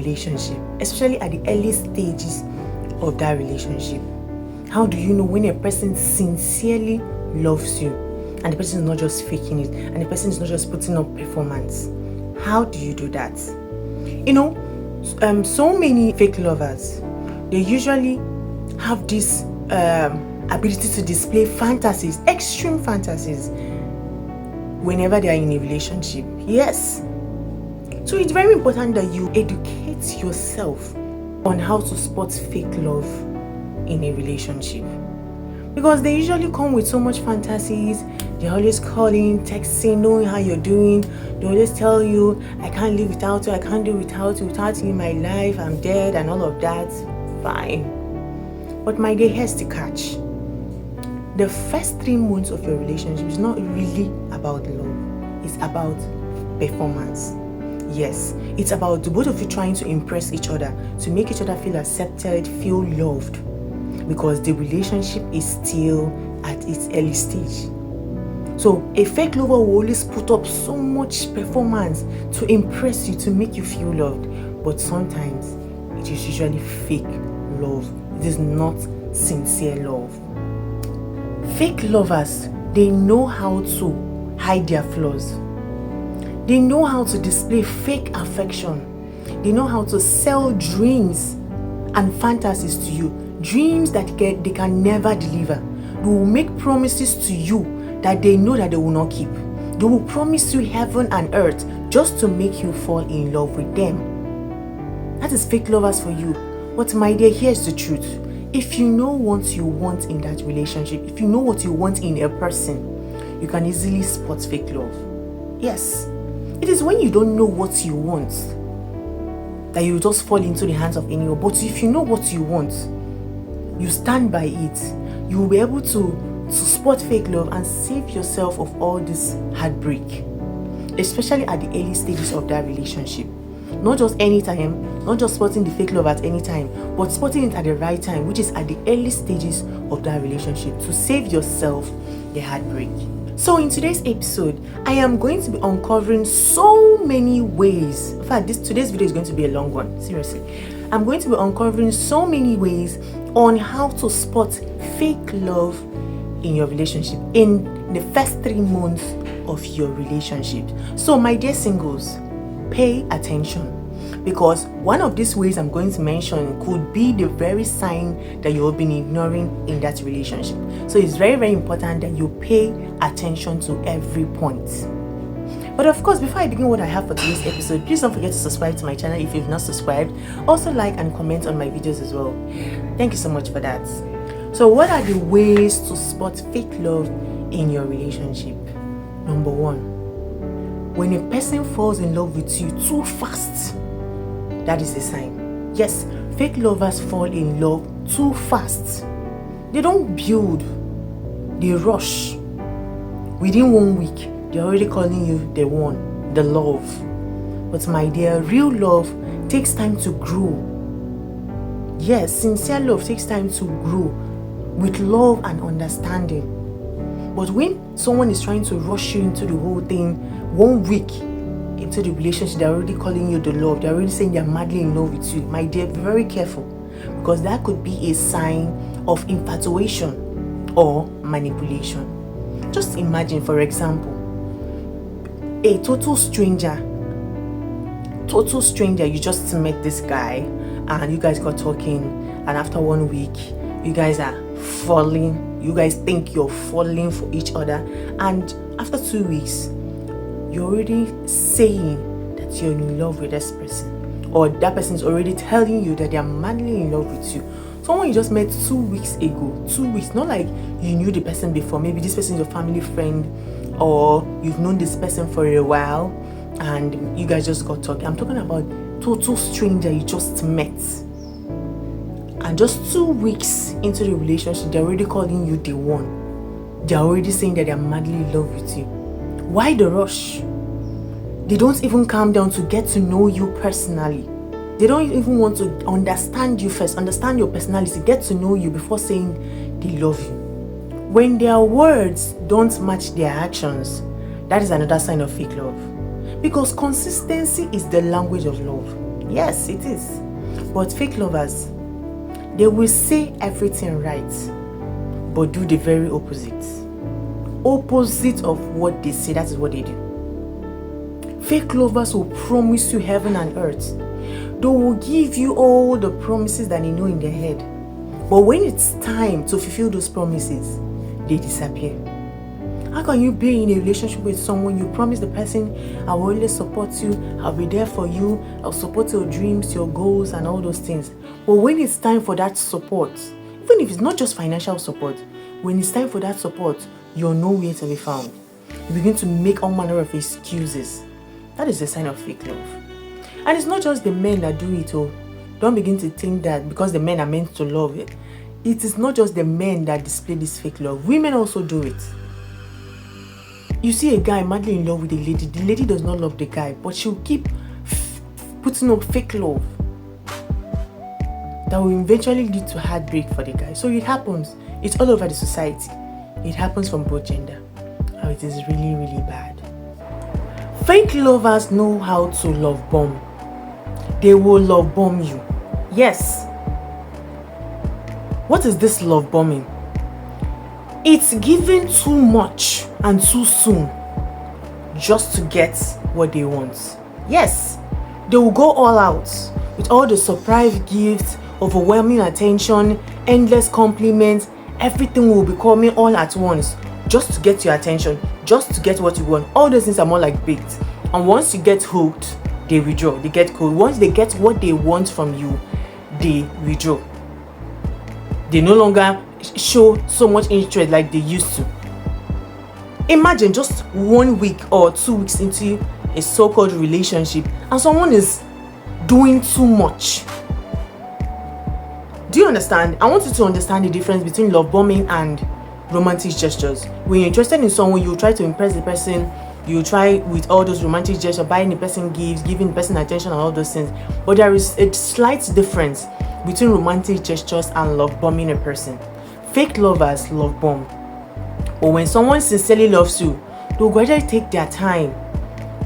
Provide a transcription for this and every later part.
relationship, especially at the early stages of that relationship? How do you know when a person sincerely loves you and the person is not just faking it and the person is not just putting up performance? How do you do that? So many fake lovers, they usually have this ability to display fantasies, extreme fantasies, whenever they are in a relationship. Yes. So it's very important that you educate yourself on how to spot fake love in a relationship, because they usually come with so much fantasies. They're always calling, texting, knowing how you're doing. They always tell you, I can't live without you, I can't do without you in my life, I'm dead, and all of that. Fine. But my dear, here's the catch. The first 3 months of your relationship is not really about love. It's about performance. Yes, it's about the both of you trying to impress each other, to make each other feel accepted, feel loved, because the relationship is still at its early stage. So a fake lover will always put up so much performance to impress you, to make you feel loved. But sometimes it is usually fake love. It is not sincere love. Fake lovers, they know how to hide their flaws. They know how to display fake affection. They know how to sell dreams and fantasies to you. Dreams that they can never deliver. They will make promises to you that they know that they will not keep. They will promise you heaven and earth just to make you fall in love with them. That is fake lovers for you. But my dear, here's the truth. If you know what you want in that relationship, if you know what you want in a person, you can easily spot fake love. Yes. It is when you don't know what you want that you just fall into the hands of anyone. But if you know what you want, you stand by it, you will be able to spot fake love and save yourself of all this heartbreak, especially at the early stages of that relationship. Not just any time, not just spotting the fake love at any time, but spotting it at the right time, which is at the early stages of that relationship, to save yourself the heartbreak. So in today's episode, I am going to be uncovering so many ways. In fact, today's video is going to be a long one. Seriously. I'm going to be uncovering so many ways on how to spot fake love in your relationship in the first 3 months of your relationship. So my dear singles, pay attention, because one of these ways I'm going to mention could be the very sign that you've been ignoring in that relationship. So it's very, very important that you pay attention to every point. But of course, before I begin what I have for today's episode, please don't forget to subscribe to my channel if you've not subscribed. Also like and comment on my videos as well. Thank you so much for that. So what are the ways to spot fake love in your relationship? Number 1, when a person falls in love with you too fast, that is a sign. Yes, fake lovers fall in love too fast. They don't build, they rush. Within 1 week, they're already calling you the one, the love. But my dear, real love takes time to grow. Yes, sincere love takes time to grow with love and understanding. But when someone is trying to rush you into the whole thing, 1 week into the relationship, they're already calling you the love. They're already saying they're madly in love with you. My dear, be very careful, because that could be a sign of infatuation or manipulation. Just imagine, for example, a total stranger, you just met this guy and you guys got talking, and after 1 week, you guys are falling. You guys think you're falling for each other, and after 2 weeks, you're already saying that you're in love with this person, or that person is already telling you that they're madly in love with you. Someone you just met 2 weeks ago, 2 weeks, not like you knew the person before. Maybe this person is your family friend, or you've known this person for a while and you guys just got talking. I'm talking about total stranger you just met, and just 2 weeks into the relationship, they're already calling you the one. They're already saying that they're madly in love with you. Why the rush? They don't even calm down to get to know you personally. They don't even want to understand you first, understand your personality, get to know you before saying they love you. When their words don't match their actions, that is another sign of fake love. Because consistency is the language of love. Yes, it is. But fake lovers, they will say everything right, but do the very opposite. Opposite of what they say, that is what they do. Fake lovers will promise you heaven and earth. They will give you all the promises that they know in their head. But when it's time to fulfill those promises, they disappear. How can you be in a relationship with someone, you promise the person, I will always support you, I'll be there for you, I'll support your dreams, your goals, and all those things. But when it's time for that support, even if it's not just financial support, when it's time for that support, you're nowhere to be found. You begin to make all manner of excuses. That is a sign of fake love. And it's not just the men that do it. Oh, don't begin to think that because the men are meant to love it. It is not just the men that display this fake love. Women also do it. You see a guy madly in love with a lady. The lady does not love the guy, but she'll keep putting up fake love that will eventually lead to heartbreak for the guy. So it happens. It's all over the society. It happens from both gender. And it is really, really bad. Fake lovers know how to love bomb. They will love bomb you. Yes. What is this love bombing? It's giving too much and too soon just to get what they want. Yes, they will go all out with all the surprise gifts, overwhelming attention, endless compliments. Everything will be coming all at once just to get your attention, just to get what you want. All those things are more like bait. And once you get hooked, they withdraw. They get cold. Once they get what they want from you, they withdraw. They no longer show so much interest like they used to. Imagine just 1 week or 2 weeks into a so-called relationship and someone is doing too much. Do you understand? I want you to understand the difference between love bombing and romantic gestures. When you're interested in someone, you try to impress the person. You try with all those romantic gestures, buying the person gifts, giving the person attention and all those things. But there is a slight difference between romantic gestures and love bombing a person. Fake lovers love bomb. But when someone sincerely loves you, they'll gradually take their time,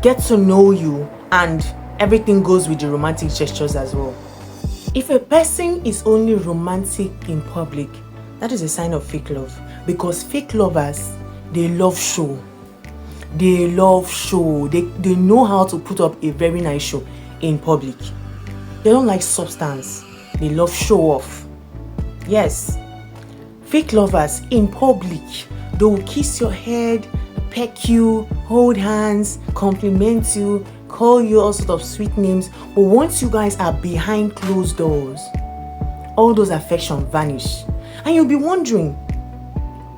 get to know you, and everything goes with the romantic gestures as well. If a person is only romantic in public, that is a sign of fake love. Because fake lovers, they love show. They love show. They know how to put up a very nice show in public. They don't like substance. They love show off. Yes. Fake lovers in public, they will kiss your head, peck you, hold hands, compliment you, call you all sorts of sweet names. But once you guys are behind closed doors, all those affection vanish. And you'll be wondering,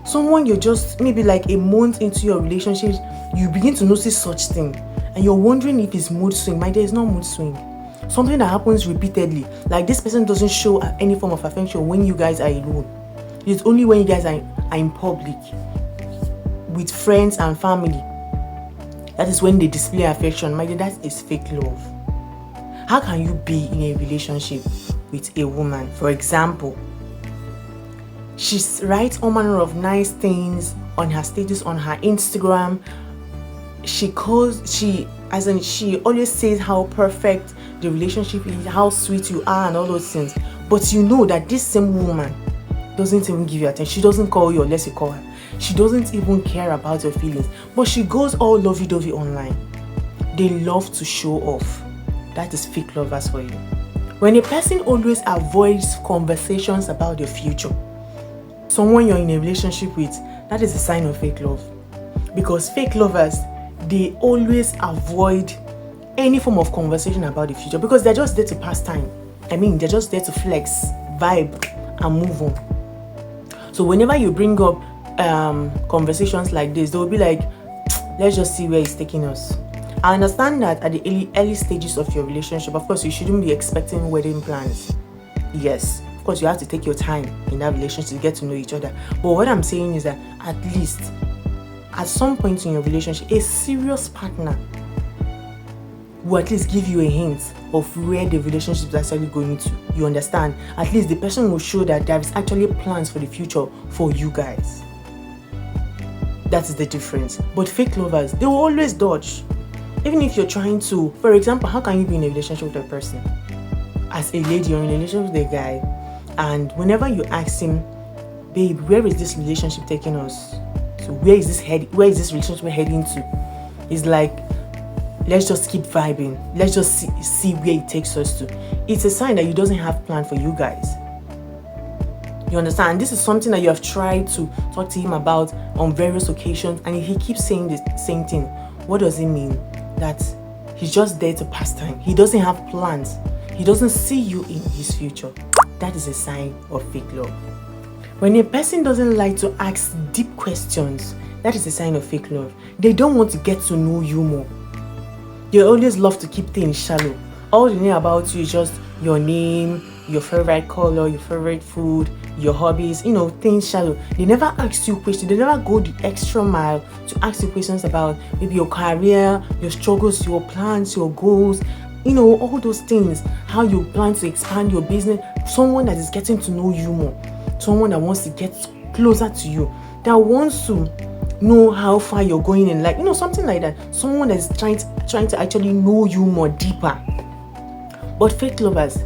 someone you're just maybe like a month into your relationship, you begin to notice such thing. And you're wondering if it's mood swing. My dear, it's not mood swing. Something that happens repeatedly. Like this person doesn't show any form of affection when you guys are alone. It's only when you guys are in public with friends and family. That is when they display affection. My dear, that is fake love. How can you be in a relationship with a woman? For example, she writes all manner of nice things on her status on her Instagram. She always says how perfect the relationship is, how sweet you are, and all those things. But you know that this same woman doesn't even give you attention. She doesn't call you unless you call her. She doesn't even care about your feelings. But she goes all lovey-dovey online. They love to show off. That is fake lovers for you. When a person always avoids conversations about your future, someone you're in a relationship with, that is a sign of fake love. Because fake lovers, they always avoid any form of conversation about the future because they're just there to pass time. I mean, they're just there to flex, vibe, and move on. So whenever you bring up conversations like this, they'll be like, let's just see where it's taking us. I understand that at the early stages of your relationship, of course, you shouldn't be expecting wedding plans. Yes, of course, you have to take your time in that relationship to get to know each other. But what I'm saying is that at least at some point in your relationship, a serious partner will at least give you a hint of where the relationship is actually going to. You understand? At least the person will show that there is actually plans for the future for you guys. That is the difference. But fake lovers, they will always dodge. Even if you're trying to, for example, how can you be in a relationship with a person as a lady, you're in a relationship with a guy, and whenever you ask him, babe, where is this relationship taking us? So where is this relationship heading to? It's like, let's just keep vibing. Let's just see where it takes us to. It's a sign that he doesn't have plan for you guys. You understand? This is something that you have tried to talk to him about on various occasions, and he keeps saying the same thing. What does it mean? That he's just there to pass time. He doesn't have plans. He doesn't see you in his future. That is a sign of fake love. When a person doesn't like to ask deep questions, that is a sign of fake love. They don't want to get to know you more. They always love to keep things shallow. All they know about you is just your name, your favorite color, your favorite food, your hobbies, things shallow. They never ask you questions. They never go the extra mile to ask you questions about maybe your career, your struggles, your plans, your goals, all those things, how you plan to expand your business. Someone that is getting to know you more. Someone that wants to get closer to you. That wants to know how far you're going in life. Something like that. Someone that's trying to actually know you more deeper. But fake lovers,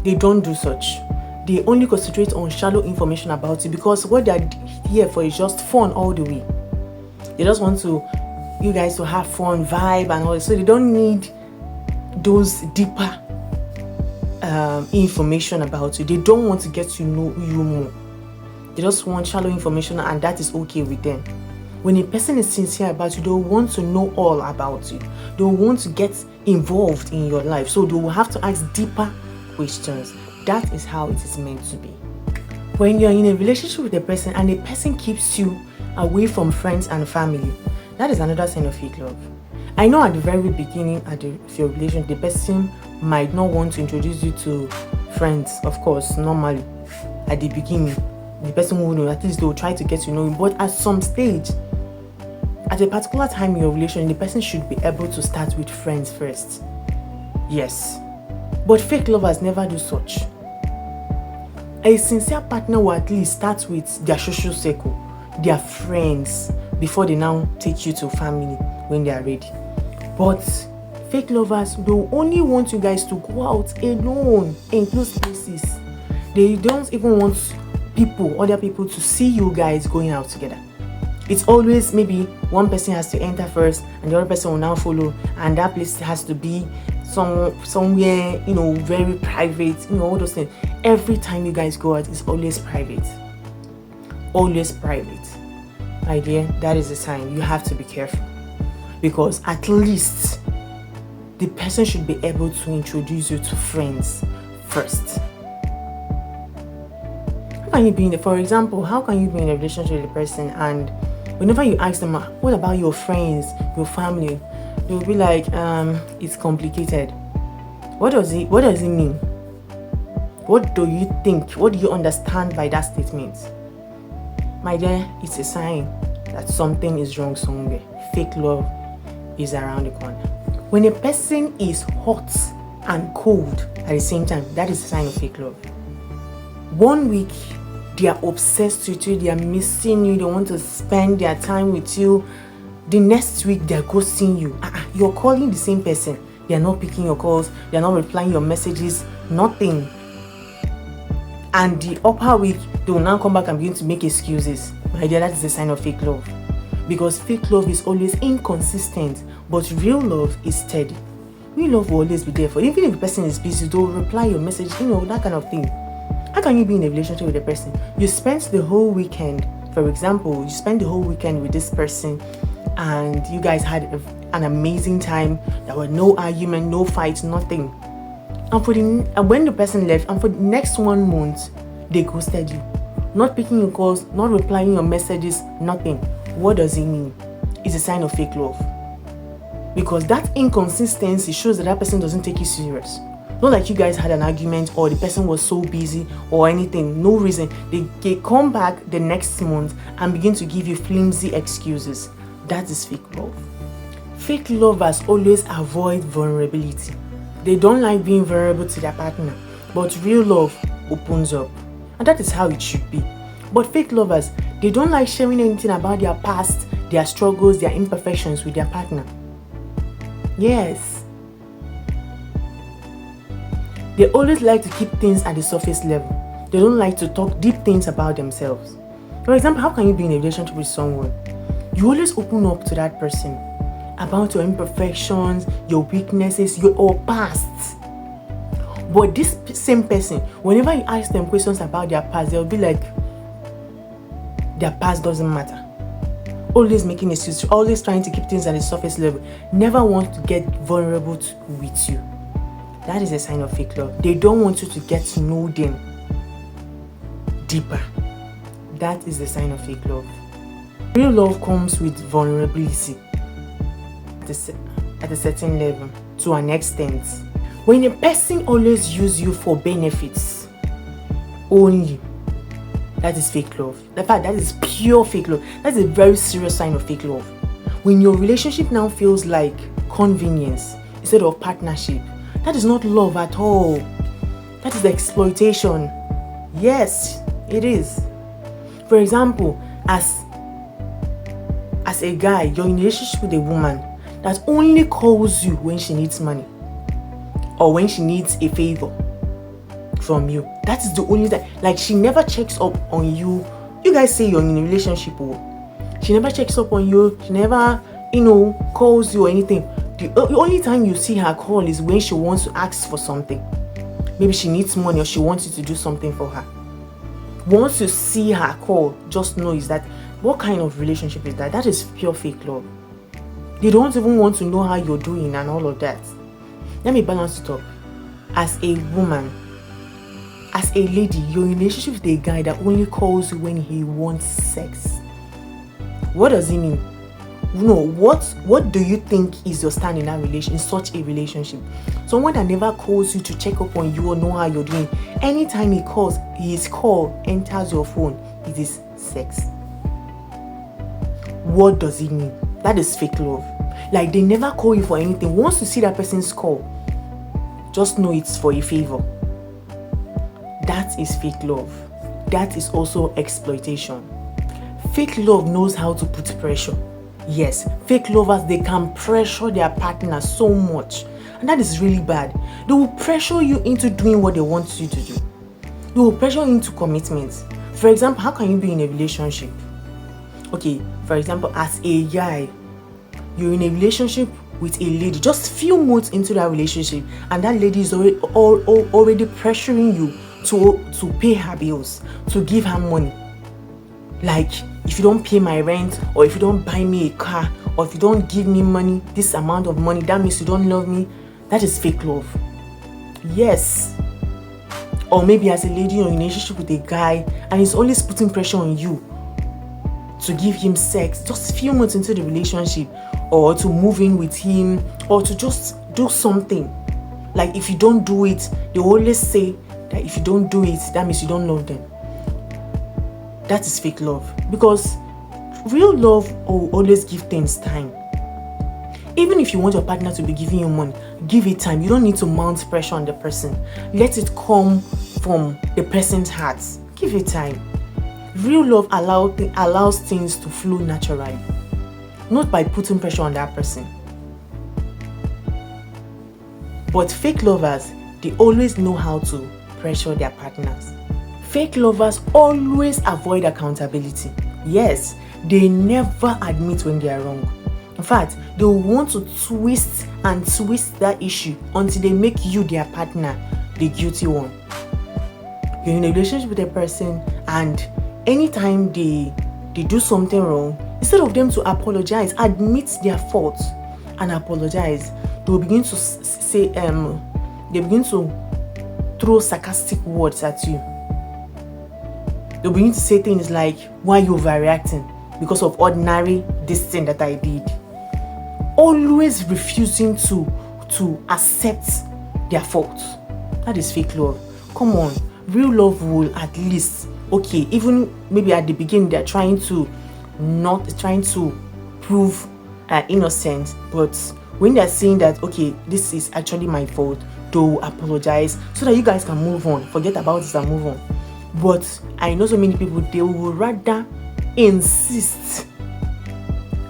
they don't do such. They only concentrate on shallow information about you, because what they're here for is just fun all the way. They just want you guys to have fun, vibe and all that. So they don't need those deeper information about you. They don't want to get to know you more. They just want shallow information, and that is okay with them. When a person is sincere about you, they want to know all about you. They want to get involved in your life. So they will have to ask deeper questions. That is how it is meant to be. When you're in a relationship with a person and a person keeps you away from friends and family, that is another sign of fake love. I know at the very beginning of your relationship, the person might not want to introduce you to friends, of course, normally. At the beginning, the person will know, at least they will try to get to know you. But at some stage, at a particular time in your relationship, the person should be able to start with friends first. Yes. But fake lovers never do such. A sincere partner will at least start with their social circle, their friends, before they now take you to family when they are ready. But fake lovers, they only want you guys to go out alone in close places. They don't even want other people to see you guys going out together. It's always maybe one person has to enter first and the other person will now follow, and that place has to be somewhere, very private, all those things. Every time you guys go out, it's always private. Always private. My dear, that is a sign. You have to be careful. Because at least the person should be able to introduce you to friends first. For example, how can you be in a relationship with a person and whenever you ask them, what about your friends, your family? They will be like, it's complicated. What does it mean? What do you think? What do you understand by that statement? My dear, it's a sign that something is wrong somewhere. Fake love is around the corner. When a person is hot and cold at the same time, that is a sign of fake love. 1 week, they are obsessed with you, they are missing you, they want to spend their time with you. The next week, they are ghosting you. You're calling the same person. They are not picking your calls, they are not replying your messages, nothing. And the upper week, they will now come back and begin to make excuses. My dear, that is a sign of fake love. Because fake love is always inconsistent, but real love is steady. Real love will always be there for you. Even if the person is busy, they'll reply your message, that kind of thing. How can you be in a relationship with a person? You spent the whole weekend, for example, you spent the whole weekend with this person and you guys had an amazing time. There were no argument, no fights, nothing. And when the person left, and for the next 1 month, they ghosted you. Not picking your calls, not replying your messages, nothing. What does it mean? It's a sign of fake love. Because that inconsistency shows that person doesn't take you serious. Not like you guys had an argument or the person was so busy or anything, no reason. They come back the next month and begin to give you flimsy excuses. That is fake love. Fake lovers always avoid vulnerability. They don't like being vulnerable to their partner, but real love opens up. And that is how it should be. But fake lovers, they don't like sharing anything about their past, their struggles, their imperfections with their partner. Yes. They always like to keep things at the surface level. They don't like to talk deep things about themselves. For example, how can you be in a relationship with someone? You always open up to that person about your imperfections, your weaknesses, your past. But this same person, whenever you ask them questions about their past, they'll be like, their past doesn't matter. Always making excuses, always trying to keep things at the surface level. Never want to get vulnerable with you. That is a sign of fake love. They don't want you to get to know them deeper. That is the sign of fake love. Real love comes with vulnerability at a certain level, to an extent. When a person always uses you for benefits only, that is fake love. In fact, that is pure fake love. That's a very serious sign of fake love. When your relationship now feels like convenience instead of partnership, that is not love at all. That is exploitation. Yes, it is. For example, as a guy, you're in a relationship with a woman that only calls you when she needs money or when she needs a favor from you. That is the only time. Like, she never checks up on you. You guys say you're in a relationship, she never checks up on you. She never, calls you or anything. The only time you see her call is when she wants to ask for something. Maybe she needs money or she wants you to do something for her. Once you see her call, just know is that, what kind of relationship is that? That is pure fake love. They don't even want to know how you're doing and all of that. Let me balance it up. As a woman, as a lady, you're in a relationship with a guy that only calls you when he wants sex. What does he mean? What do you think is your stand in such a relationship? Someone that never calls you to check up on you or know how you're doing. Anytime he calls, his call enters your phone, it is sex. What does it mean? That is fake love. Like, they never call you for anything. Once you see that person's call, just know it's for a favor. That is fake love. That is also exploitation. Fake love knows how to put pressure. Yes, fake lovers, they can pressure their partner so much, and that is really bad. They will pressure you into doing what they want you to do. They will pressure you into commitment. For example, how can you be in a relationship? Okay, for example, as a guy, you're in a relationship with a lady, just few months into that relationship, and that lady is already pressuring you to pay her bills, to give her money. Like, if you don't pay my rent, or if you don't buy me a car, or if you don't give me money, this amount of money, that means you don't love me. That is fake love. Yes. Or maybe as a lady, you're in a relationship with a guy and he's always putting pressure on you to give him sex just a few months into the relationship, or to move in with him, or to just do something. Like, if you don't do it, they always say that if you don't do it, that means you don't love them. That is fake love, because real love will always give things time. Even if you want your partner to be giving you money, give it time. You don't need to mount pressure on the person. Let it come from the person's heart. Give it time. Real love allows things to flow naturally, not by putting pressure on that person. But fake lovers, they always know how to pressure their partners. Fake lovers always avoid accountability. Yes, they never admit when they are wrong. In fact, they want to twist that issue until they make you, their partner, the guilty one. You're in a relationship with a person, and anytime they do something wrong, instead of them to apologize, admit their faults and apologize, they will begin to throw sarcastic words at you. They'll begin to say things like, why are you overreacting because of ordinary this thing that I did? Always refusing to accept their faults. That is fake love. Come on. Real love will at least, okay, even maybe at the beginning they're trying to prove innocent, but when they're saying that, okay, this is actually my fault, they'll apologize so that you guys can move on, forget about this and move on. But I know so many people, they will rather insist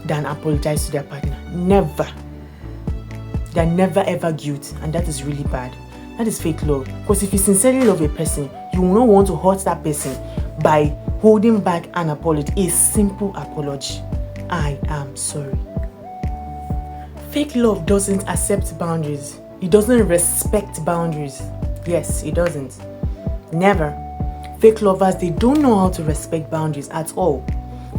than apologize to their partner. Never. They're never ever guilty, and that is really bad. That is fake love. Because if you sincerely love a person, you will not want to hurt that person by holding back an apology, a simple apology. I am sorry. Fake love doesn't accept boundaries. It doesn't respect boundaries. Yes, it doesn't. Never. Fake lovers, they don't know how to respect boundaries at all.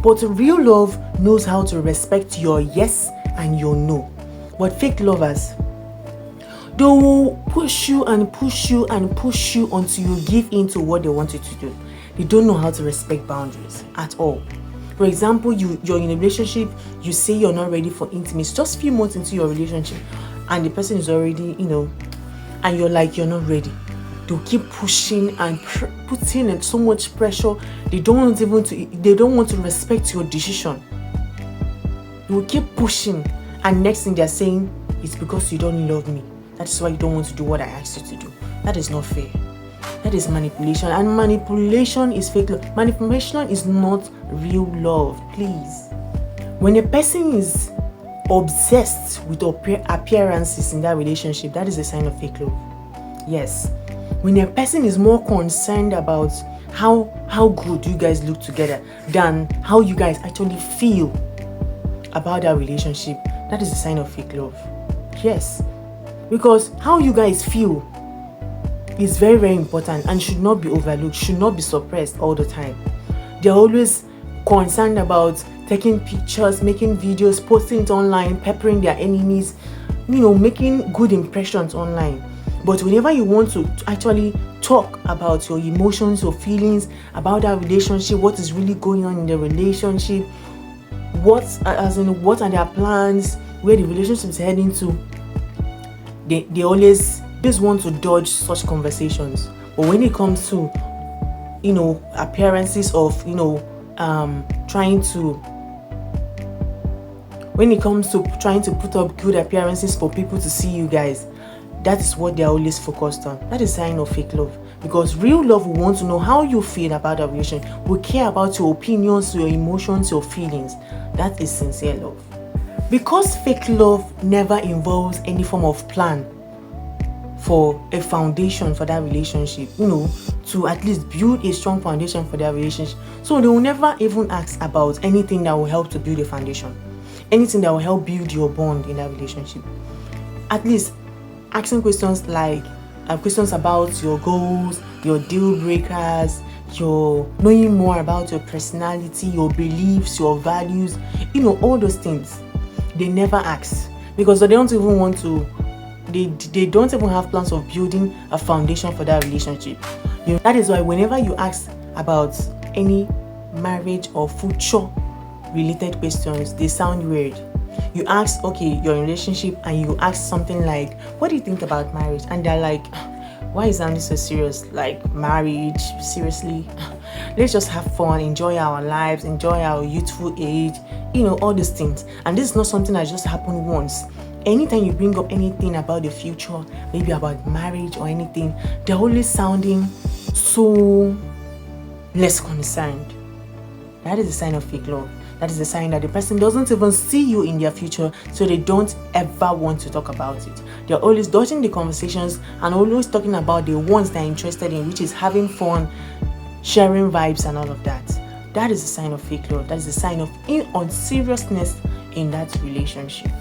But real love knows how to respect your yes and your no. But fake lovers, they will push you and push you and push you until you give in to what they want you to do. They don't know how to respect boundaries at all. For example, you're in a relationship, you say you're not ready for intimacy, just a few months into your relationship, and the person is already, and you're like, you're not ready. They'll keep pushing and putting in so much pressure. They don't want to respect your decision. They will keep pushing, and next thing they're saying is because you don't love me. That is why you don't want to do what I asked you to do. That is not fair. That is manipulation, and manipulation is fake love. Manipulation is not real love, please. When a person is obsessed with appearances in that relationship, that is a sign of fake love. Yes. When a person is more concerned about how good you guys look together than how you guys actually feel about that relationship, that is a sign of fake love. Yes. Because how you guys feel is very, very important and should not be overlooked, should not be suppressed all the time. They're always concerned about taking pictures, making videos, posting it online, peppering their enemies, making good impressions online. But whenever you want to actually talk about your emotions, your feelings, about that relationship, what is really going on in the relationship, what are their plans, where the relationship is heading to, they always just want to dodge such conversations. But when it comes to appearances of trying to put up good appearances for people to see you guys, that is what they're always focused on. That is a sign of fake love. Because real love will want to know how you feel about a relationship, will care about your opinions, your emotions, your feelings. That is sincere love. Because fake love never involves any form of plan for a foundation for that relationship, to at least build a strong foundation for that relationship. So they will never even ask about anything that will help to build a foundation, anything that will help build your bond in that relationship. At least asking questions like questions about your goals, your deal breakers, your knowing more about your personality, your beliefs, your values, all those things. They never ask because they don't even want to. They don't even have plans of building a foundation for that relationship. That is why whenever you ask about any marriage or future related questions, they sound weird. You ask, okay, you're in a relationship, and you ask something like, what do you think about marriage? And they're like, why is that so serious? Like, marriage? Seriously? Let's just have fun, enjoy our lives, enjoy our youthful age, all these things. And this is not something that just happened once. Anytime you bring up anything about the future, maybe about marriage or anything, they're always sounding so less concerned. That is a sign of fake love. That is a sign that the person doesn't even see you in their future, so they don't ever want to talk about it. They're always dodging the conversations and always talking about the ones they're interested in, which is having fun, sharing vibes and all of that. That is a sign of fake love. That is a sign of unseriousness in that relationship.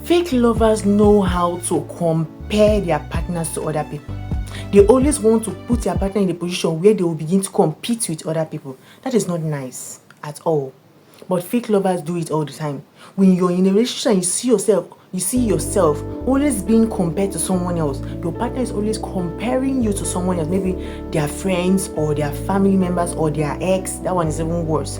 Fake lovers know how to compare their partners to other people. They always want to put their partner in a position where they will begin to compete with other people. That is not nice at all. But fake lovers do it all the time. When you're in a relationship and you see yourself always being compared to someone else. Your partner is always comparing you to someone else, maybe their friends or their family members or their ex. That one is even worse.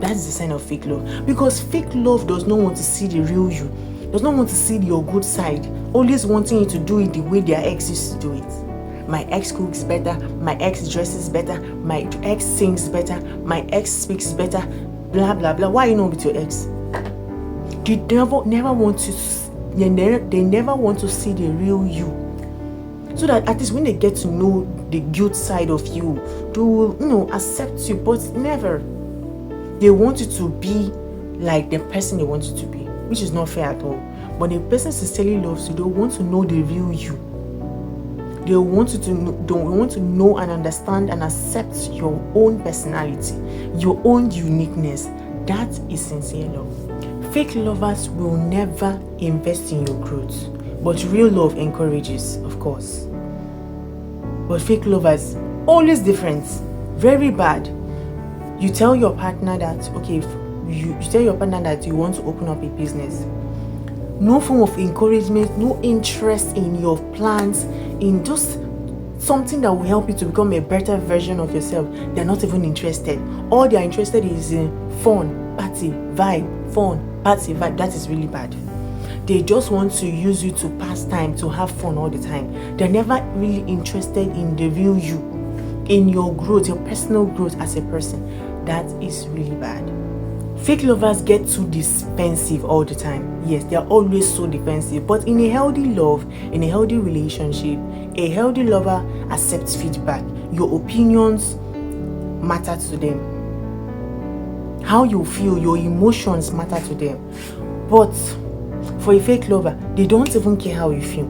That is a sign of fake love. Because fake love does not want to see the real you, does not want to see your good side, always wanting you to do it the way their ex used to do it. My ex cooks better, my ex dresses better, my ex sings better, my ex speaks better, blah blah blah. Why are you not with your ex? They never want to see the real you, so that at least when they get to know the good side of you, they will accept you. But never. They want you to be like the person they want you to be, which is not fair at all. But the person sincerely loves you, they want to know the real you. They want you to know and understand and accept your own personality, your own uniqueness. That is sincere love. Fake lovers will never invest in your growth, but real love encourages, of course. But fake lovers, always different, very bad. You tell your partner that, okay, you tell your partner that you want to open up a business. No form of encouragement, no interest in your plans, in just something that will help you to become a better version of yourself. They're not even interested. All they're interested is in fun, party, vibe, fun, party, vibe. That is really bad. They just want to use you to pass time, to have fun all the time. They're never really interested in the real you, in your growth, your personal growth as a person. That is really bad. Fake lovers get too defensive all the time. Yes, they are always so defensive. But in a healthy love, in a healthy relationship, a healthy lover accepts feedback. Your opinions matter to them. How you feel, your emotions matter to them. But for a fake lover, they don't even care how you feel.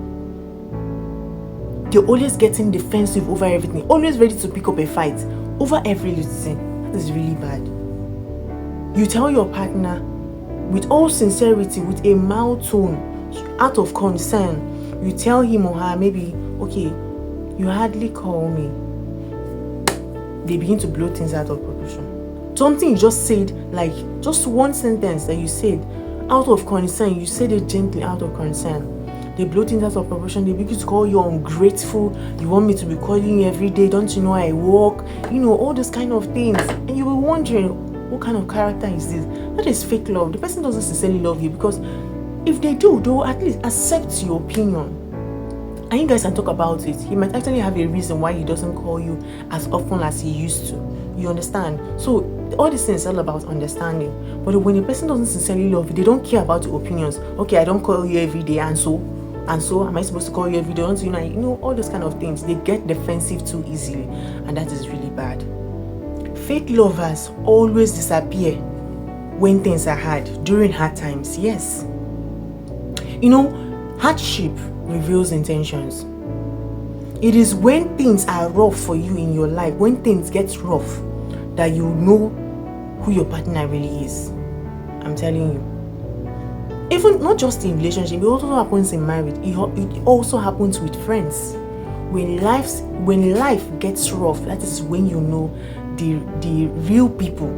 They're always getting defensive over everything, always ready to pick up a fight over every little thing. That is really bad. You tell your partner with all sincerity, with a mild tone, out of concern, you tell him or her, maybe, okay, you hardly call me. They begin to blow things out of proportion. Something you just said, like just one sentence that you said out of concern, you said it gently out of concern. They blow things out of proportion. They begin to call you ungrateful. You want me to be calling you every day? Don't you know I work? All those kind of things. And you were wondering, what kind of character is this? That is fake love. The person doesn't sincerely love you, because if they do, they'll at least accept your opinion. And you guys can talk about it. He might actually have a reason why he doesn't call you as often as he used to. You understand? So all these things are all about understanding. But when a person doesn't sincerely love you, they don't care about your opinions. Okay, I don't call you every day, and so am I supposed to call you every day? Don't all those kind of things. They get defensive too easily, and that is really bad. Fake lovers always disappear when things are hard, during hard times. Yes. Hardship reveals intentions. It is when things are rough for you in your life, when things get rough, that you know who your partner really is. I'm telling you. Even not just in relationship, it also happens in marriage. It also happens with friends. When life gets rough, that is when you know the real people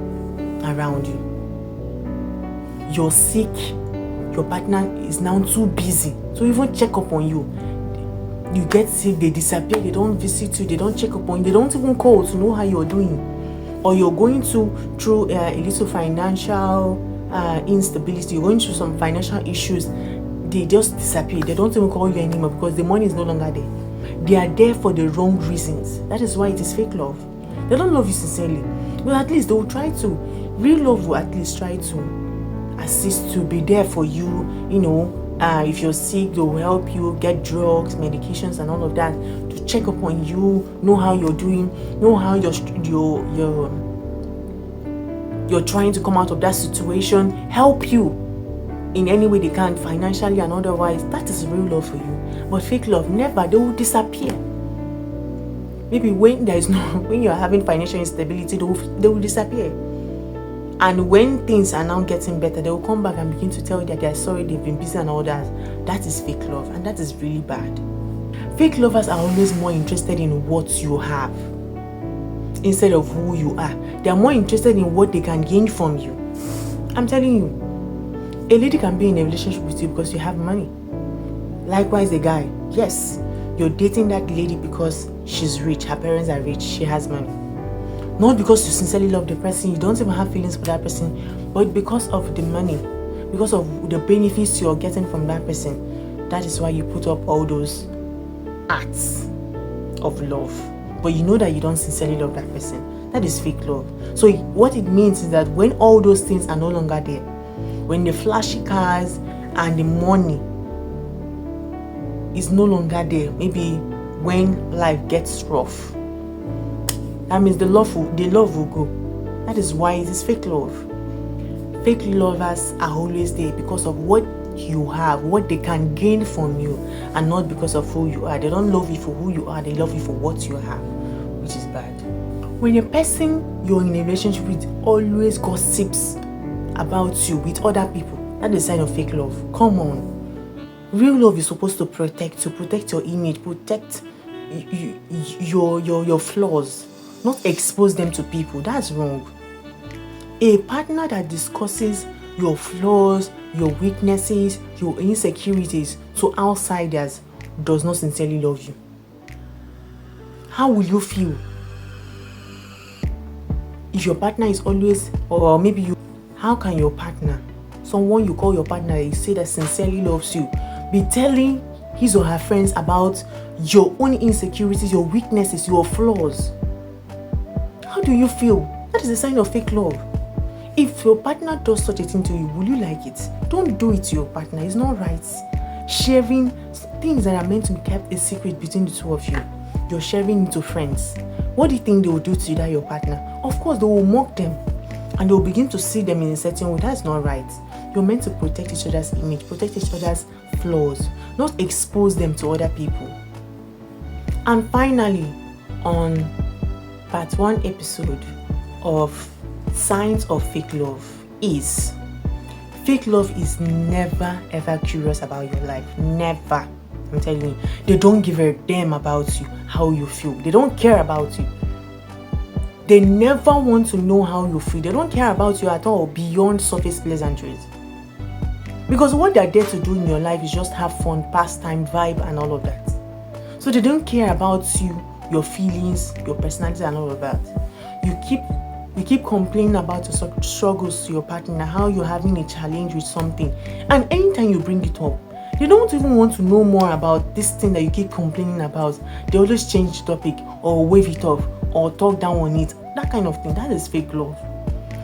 around you. You're sick, your partner is now too busy to even check up on you. You get sick, they disappear, they don't visit you, they don't check up on you, they don't even call to know how you're doing. Or you're going through a little financial instability, you're going through some financial issues, they just disappear. They don't even call you anymore because the money is no longer there. They are there for the wrong reasons. That is why it is fake love. They don't love you sincerely, but at least they will try to. Real love will at least try to assist, to be there for you. If you're sick, they will help you get drugs, medications, and all of that, to check up on you, know how you're doing, know how you're trying to come out of that situation, help you in any way they can, financially and otherwise. That is real love for you. But fake love, never. They will disappear. Maybe when you're having financial instability, they will disappear. And when things are now getting better, they will come back and begin to tell you that they're sorry, they've been busy and all that. That is fake love, and that is really bad. Fake lovers are always more interested in what you have instead of who you are. They are more interested in what they can gain from you. I'm telling you, a lady can be in a relationship with you because you have money. Likewise, a guy. Yes, you're dating that lady because she's rich, her parents are rich, she has money. Not because you sincerely love the person, you don't even have feelings for that person, but because of the money, because of the benefits you're getting from that person. That is why you put up all those acts of love. But you know that you don't sincerely love that person. That is fake love. So what it means is that when all those things are no longer there, when the flashy cars and the money is no longer there, maybe when life gets rough, that means the love will go. That is why it is fake love. Fake lovers are always there because of what you have, what they can gain from you, and not because of who you are. They don't love you for who you are, they love you for what you have, which is bad. When a person you're in a relationship with always gossips about you with other people, that's a sign of fake love. Come on. Real love is supposed to protect your image, protect your flaws, not expose them to people. That's wrong. A partner that discusses your flaws, your weaknesses, your insecurities to outsiders does not sincerely love you. How will you feel if your partner is always, or maybe you, how can your partner, someone you call your partner, you say that sincerely loves you, be telling his or her friends about your own insecurities, your weaknesses, your flaws? How do you feel? That is a sign of fake love. If your partner does such a thing to you, will you like it? Don't do it to your partner. It's not right. Sharing things that are meant to be kept a secret between the two of you, you're sharing it to friends. What do you think they will do to you, that your partner? Of course, they will mock them and they will begin to see them in a certain way. That's not right. You're meant to protect each other's image, protect each other's flaws, not expose them to other people. And finally, on part 1 episode of Signs of Fake Love is, fake love is never ever curious about your life. Never. I'm telling you, they don't give a damn about you, how you feel. They don't care about you. They never want to know how you feel. They don't care about you at all beyond surface pleasantries. Because what they're there to do in your life is just have fun, pastime, vibe, and all of that. So they don't care about you, your feelings, your personality, and all of that. You keep complaining about your struggles to your partner, how you're having a challenge with something. And anytime you bring it up, they don't even want to know more about this thing that you keep complaining about. They always change the topic or wave it off or talk down on it. That kind of thing, that is fake love.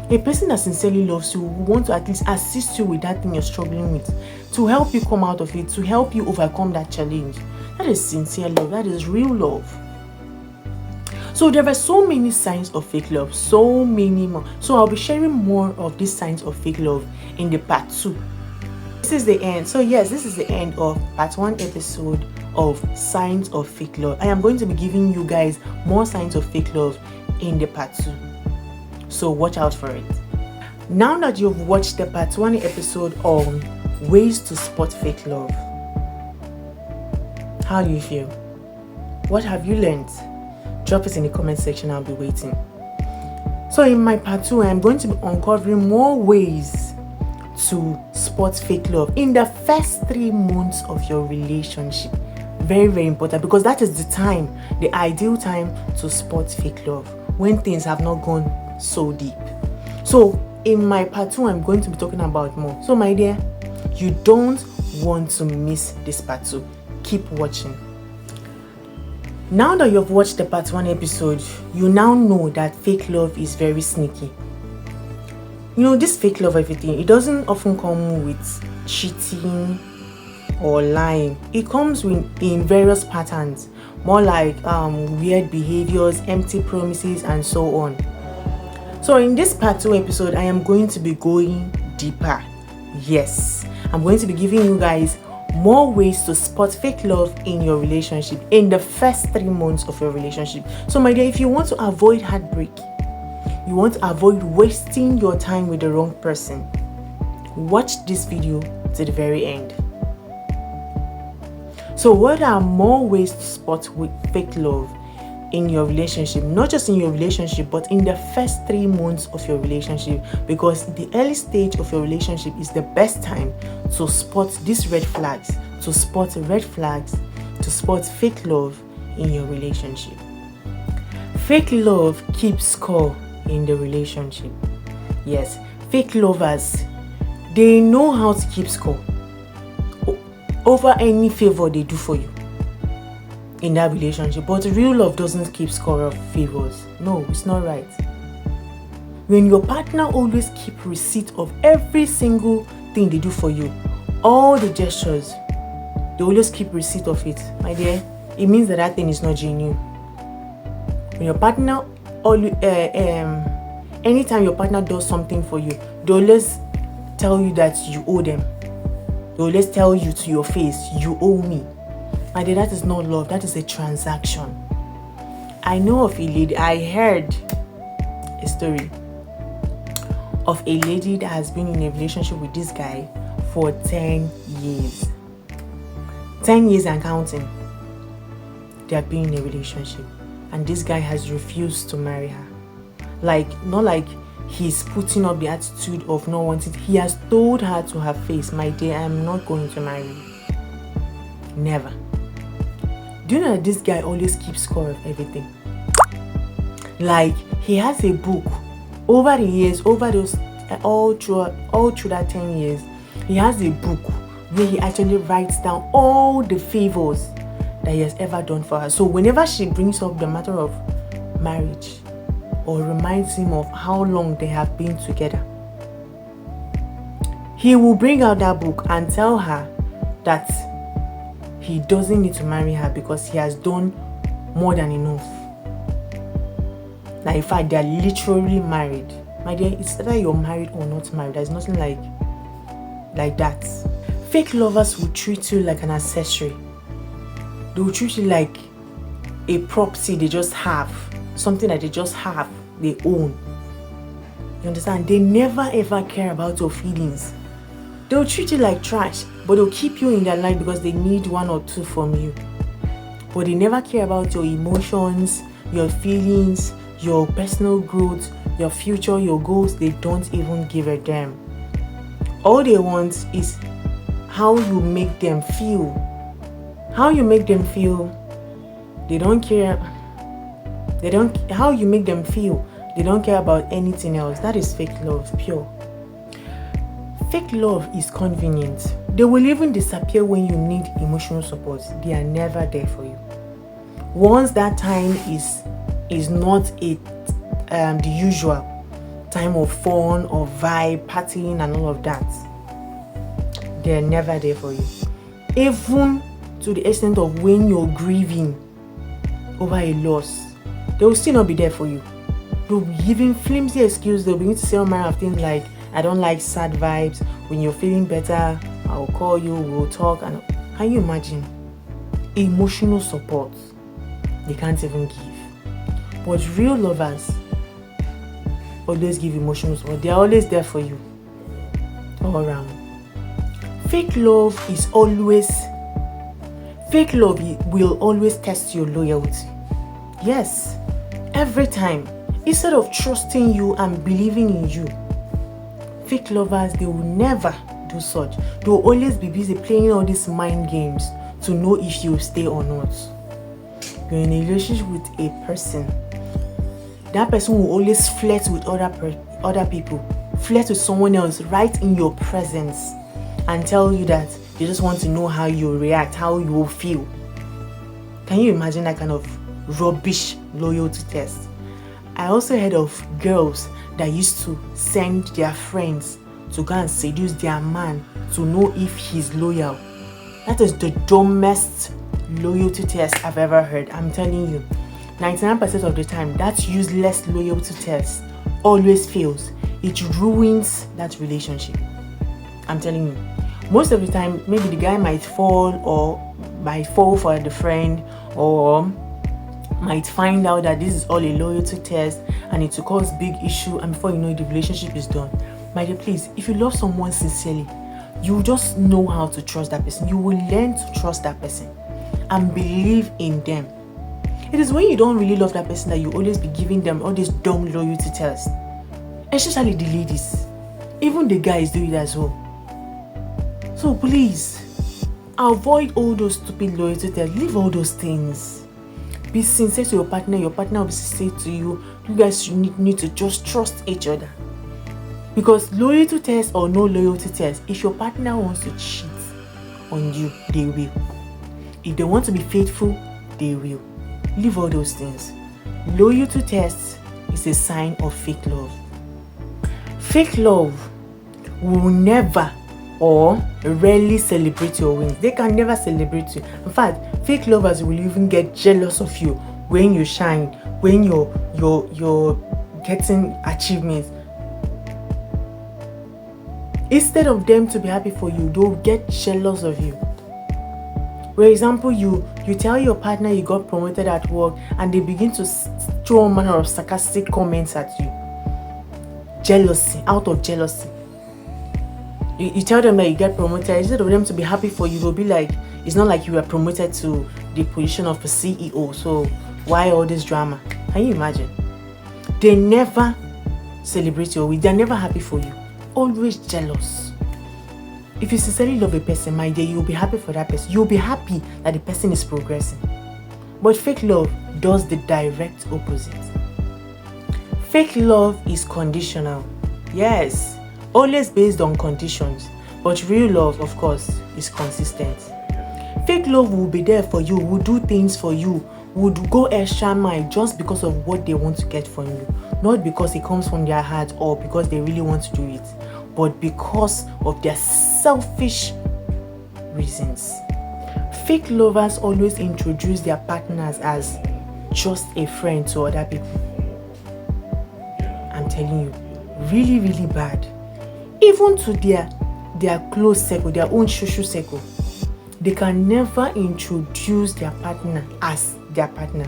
A person that sincerely loves you will want to at least assist you with that thing you're struggling with, to help you come out of it, to help you overcome that challenge. That is sincere love. That is real love. So there are so many signs of fake love, so many more. So I'll be sharing more of these signs of fake love in the part 2. This is the end. So yes, this is the end of part 1 episode of Signs of Fake Love. I am going to be giving you guys more signs of fake love in the part 2. So watch out for it. Now that you've watched the part 1 episode on ways to spot fake love, how do you feel? What have you learned? Drop it in the comment section. I'll be waiting. So in my part 2, I'm going to be uncovering more ways to spot fake love in the first 3 months of your relationship. Very, very important, because that is the time, the ideal time to spot fake love, when things have not gone so deep. So in my part 2, I'm going to be talking about more. So my dear, you don't want to miss this part 2. Keep watching. Now that you've watched the part 1 episode, you now know that fake love is very sneaky. You know, this fake love, everything, it doesn't often come with cheating or lying. It comes in various patterns, more like weird behaviors, empty promises, and so on. So in this part 2 episode, I am going to be going deeper. Yes, I'm going to be giving you guys more ways to spot fake love in your relationship in the first 3 months of your relationship. So my dear, if you want to avoid heartbreak, you want to avoid wasting your time with the wrong person, watch this video to the very end. So what are more ways to spot with fake love in your relationship? Not just in your relationship, but in the first 3 months of your relationship, because the early stage of your relationship is the best time to spot these red flags, to spot fake love in your relationship. Fake love keeps score in the relationship. Yes, fake lovers, they know how to keep score over any favor they do for you in that relationship. But real love doesn't keep score of favors. No, it's not right. When your partner always keep receipt of every single thing they do for you, all the gestures, they always keep receipt of it, my dear, it means that thing is not genuine. When your partner anytime your partner does something for you, they always tell you that you owe them. They always tell you to your face, you owe me. And then that is not love, that is a transaction. I know of a lady, I heard a story of a lady that has been in a relationship with this guy for 10 years. 10 years and counting. They have been in a relationship. And this guy has refused to marry her. Not like he's putting up the attitude of not wanting. He has told her to her face, my dear, I am not going to marry you. Never. Do you know that this guy always keeps score of everything? Like, he has a book. Over the years, all through that 10 years, he has a book where he actually writes down all the favors that he has ever done for her. So whenever she brings up the matter of marriage or reminds him of how long they have been together, he will bring out that book and tell her that he doesn't need to marry her because he has done more than enough. Like, in fact, they are literally married. My dear, it's either you're married or not married. There's nothing like that. Fake lovers will treat you like an accessory. They will treat you like a property they just have, something that they just have, they own. You understand? They never ever care about your feelings. They'll treat you like trash, but they'll keep you in their life because they need one or two from you. But they never care about your emotions, your feelings, your personal growth, your future, your goals. They don't even give a damn. All they want is how you make them feel. How you make them feel, they don't care. How you make them feel, they don't care about anything else. That is fake love, pure. Fake love is convenient. They will even disappear when you need emotional support. They are never there for you. Once that time is not the usual time of fun or vibe, partying and all of that, they are never there for you. Even to the extent of when you're grieving over a loss, they will still not be there for you. They'll be giving flimsy excuses. They'll begin to say all manner of things like, I don't like sad vibes. When you're feeling better, I'll call you, we'll talk. And can you imagine? Emotional support they can't even give. But real lovers always give emotional support. They're always there for you, all around. Fake love will always test your loyalty. Yes, every time. Instead of trusting you and believing in you, fake lovers, they will never do such. They will always be busy playing all these mind games to know if you stay or not. You're in a relationship with a person. That person will always flirt with other people, flirt with someone else right in your presence and tell you that they just want to know how you react, how you will feel. Can you imagine that kind of rubbish loyalty test? I also heard of girls that used to send their friends to go and seduce their man to know if he's loyal. That is the dumbest loyalty test I've ever heard. I'm telling you, 99% of the time, that useless loyalty test always fails. It ruins that relationship. I'm telling you. Most of the time, maybe the guy might fall for the friend, or might find out that this is all a loyalty test and it will cause big issue, and before you know it, the relationship is done. My dear, please, if you love someone sincerely, you just know how to trust that person. You will learn to trust that person and believe in them. It is when you don't really love that person that you always be giving them all these dumb loyalty tests. Especially the ladies. Even the guys do it as well. So please, avoid all those stupid loyalty tests. Leave all those things. Be sincere to your partner. Your partner will be sincere to you. You guys need to just trust each other. Because loyalty test or no loyalty test, if your partner wants to cheat on you, they will. If they want to be faithful, they will. Leave all those things. Loyalty test is a sign of fake love. Fake love will never or rarely celebrate your wins. They can never celebrate you. In fact, fake lovers will even get jealous of you when you shine, when you're getting achievements. Instead of them to be happy for you, they'll get jealous of you. For example, you tell your partner you got promoted at work and they begin to throw all manner of sarcastic comments at you. Jealousy, out of jealousy. You tell them that you get promoted, instead of them to be happy for you, they'll be like, it's not like you were promoted to the position of a CEO, so why all this drama? Can you imagine? They never celebrate your win. They're never happy for you. Always jealous. If you sincerely love a person, my dear, you'll be happy for that person. You'll be happy that the person is progressing. But fake love does the direct opposite. Fake love is conditional. Yes, always based on conditions. But real love, of course, is consistent. Fake love will be there for you, will do things for you, would go extra mile just because of what they want to get from you. Not because it comes from their heart or because they really want to do it, but because of their selfish reasons. Fake lovers always introduce their partners as just a friend to other people. I'm telling you, really, really bad. Even to their close circle, their own social circle. They can never introduce their partner as their partner.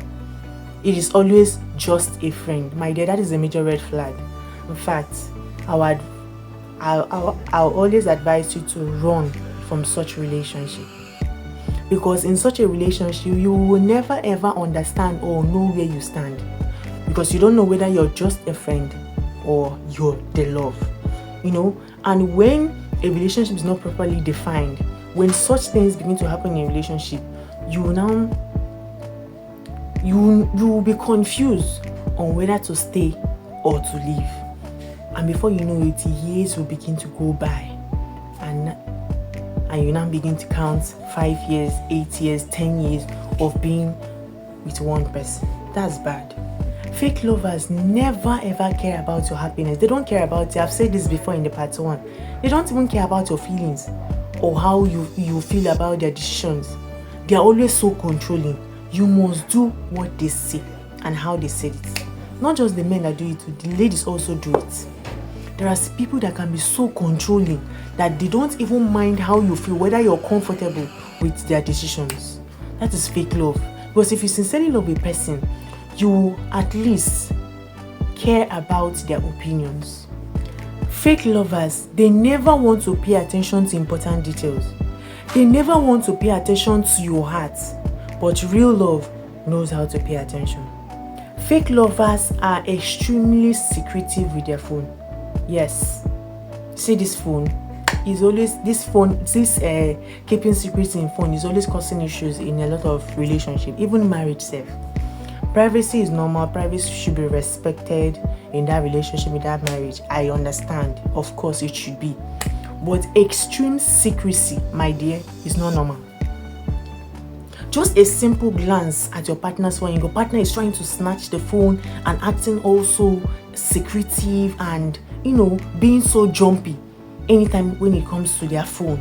It is always just a friend. My dear, that is a major red flag. In fact, I'll always advise you to run from such relationship. Because in such a relationship, you will never ever understand or know where you stand. Because you don't know whether you're just a friend or you're the love. And when a relationship is not properly defined, when such things begin to happen in a relationship, you will be confused on whether to stay or to leave. And before you know it, years will begin to go by. And you now begin to count 5 years, 8 years, 10 years of being with one person. That's bad. Fake lovers never ever care about your happiness. They don't care about you. I've said this before in the part 1. They don't even care about your feelings or how you feel about their decisions. They are always so controlling. You must do what they say and how they say it. Not just the men that do it, the ladies also do it. There are people that can be so controlling that they don't even mind how you feel, whether you're comfortable with their decisions. That is fake love. Because if you sincerely love a person, you at least care about their opinions. Fake lovers, they never want to pay attention to important details. They never want to pay attention to your heart. But real love knows how to pay attention. Fake lovers are extremely secretive with their phone. Yes. See this phone? Keeping secrets in phone is always causing issues in a lot of relationships, even marriage self. Privacy is normal. Privacy should be respected in that relationship, in that marriage. I understand. Of course, it should be. But extreme secrecy, my dear, is not normal. Just a simple glance at your partner's phone, your partner is trying to snatch the phone and acting also secretive and, being so jumpy anytime when it comes to their phone.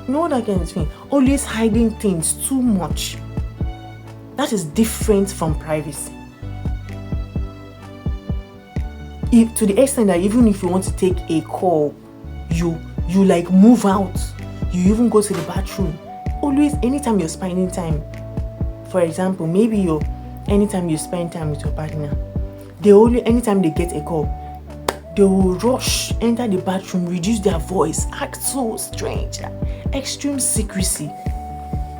You know what I can mean? Always hiding things too much. That is different from privacy. To the extent that even if you want to take a call, you like move out. You even go to the bathroom. Always, anytime you're spending time, for example, anytime you spend time with your partner, anytime they get a call, they will rush, enter the bathroom, reduce their voice, act so strange. Extreme secrecy.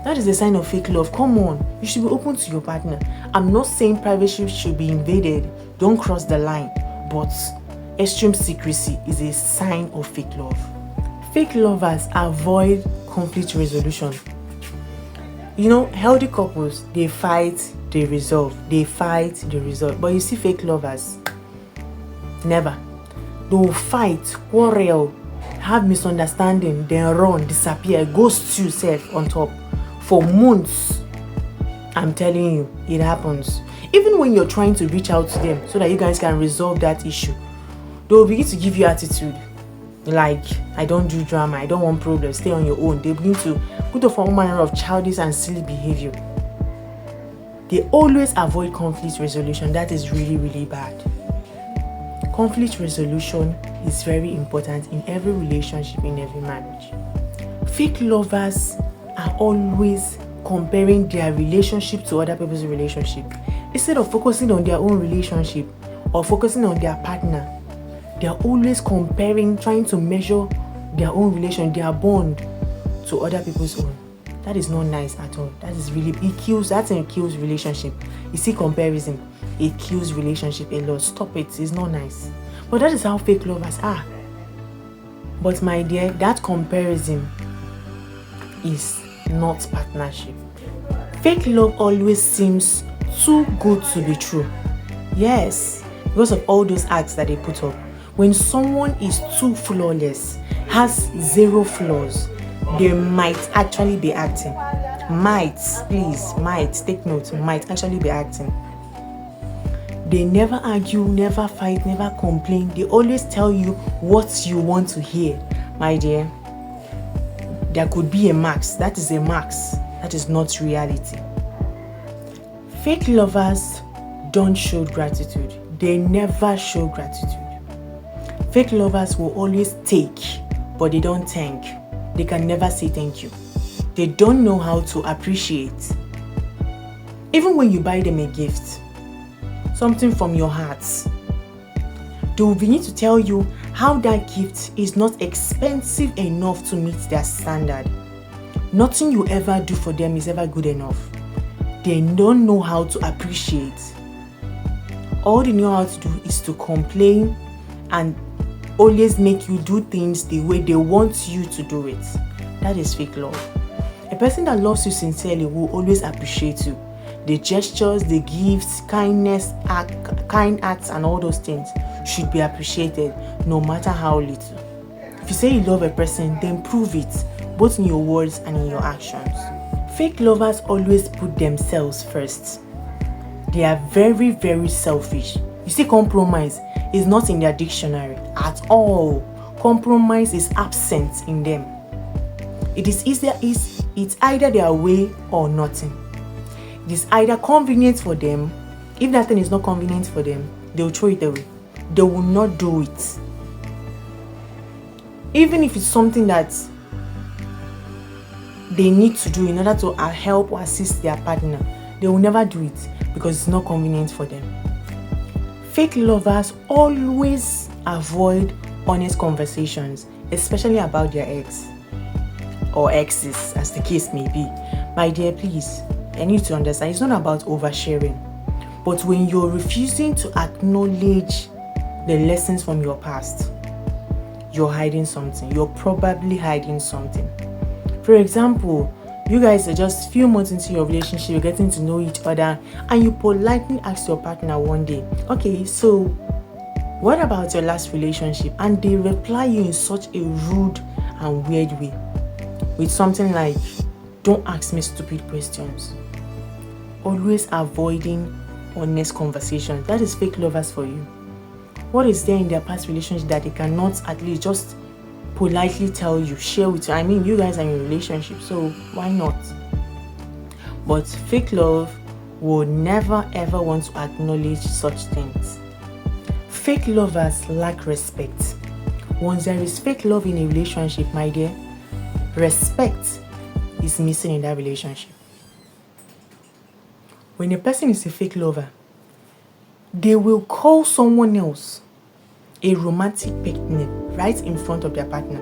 That is a sign of fake love. Come on, you should be open to your partner. I'm not saying privacy should be invaded. Don't cross the line. But extreme secrecy is a sign of fake love. Fake lovers avoid conflict resolution. Healthy couples, they fight, they resolve. They fight, they resolve. But you see fake lovers, never. They will fight, quarrel, have misunderstanding, then run, disappear, ghost yourself on top for months. I'm telling you, it happens. Even when you're trying to reach out to them so that you guys can resolve that issue, they will begin to give you attitude. Like, I don't do drama, I don't want problems, stay on your own. They begin to put off all manner of childish and silly behavior. They always avoid conflict resolution. That is really, really bad. Conflict resolution is very important in every relationship, in every marriage. Fake lovers are always comparing their relationship to other people's relationship. Instead of focusing on their own relationship or focusing on their partner, they are always comparing, trying to measure their own relation, their bond to other people's own. That is not nice at all. That is really, it kills relationship. You see, comparison, it kills relationship a lot. Stop it. It's not nice. But that is how fake lovers are. But my dear, that comparison is not partnership. Fake love always seems too good to be true. Yes, because of all those acts that they put up. When someone is too flawless, has zero flaws, they might actually be acting. Might take note, might actually be acting. They never argue, never fight, never complain. They always tell you what you want to hear. My dear, there could be a max. That is a max. That is not reality. Fake lovers don't show gratitude. They never show gratitude. Fake lovers will always take, but they don't thank. They can never say thank you. They don't know how to appreciate. Even when you buy them a gift, something from your heart, they will begin to tell you how that gift is not expensive enough to meet their standard. Nothing you ever do for them is ever good enough. They don't know how to appreciate. All they know how to do is to complain and always make you do things the way they want you to do it. That is fake love. A person that loves you sincerely will always appreciate you. The gestures, the gifts, kindness, kind acts, and all those things should be appreciated, no matter how little. If you say you love a person, then prove it, both in your words and in your actions. Fake lovers always put themselves first. They are very, very selfish. You see, compromise is not in their dictionary at all. Compromise is absent in them. It's either their way or nothing. It is either convenient for them. If that thing is not convenient for them, they will throw it away. They will not do it. Even if it's something that they need to do in order to help or assist their partner, they will never do it because it's not convenient for them. Fake lovers always avoid honest conversations, especially about their ex or exes, as the case may be. My dear, please, I need to understand, it's not about oversharing. But when you're refusing to acknowledge the lessons from your past, you're hiding something. You're probably hiding something. For example, you guys are just a few months into your relationship, you're getting to know each other, and you politely ask your partner one day, okay, so what about your last relationship? And they reply you in such a rude and weird way with something like, don't ask me stupid questions. Always avoiding honest conversations. That is fake lovers for you. What is there in their past relationship that they cannot at least just politely tell you, share with you? I mean, you guys are in a relationship, so why not? But fake love will never ever want to acknowledge such things. Fake lovers lack respect. Once there is fake love in a relationship, my dear, respect is missing in that relationship. When a person is a fake lover, they will call someone else a romantic picnic right in front of their partner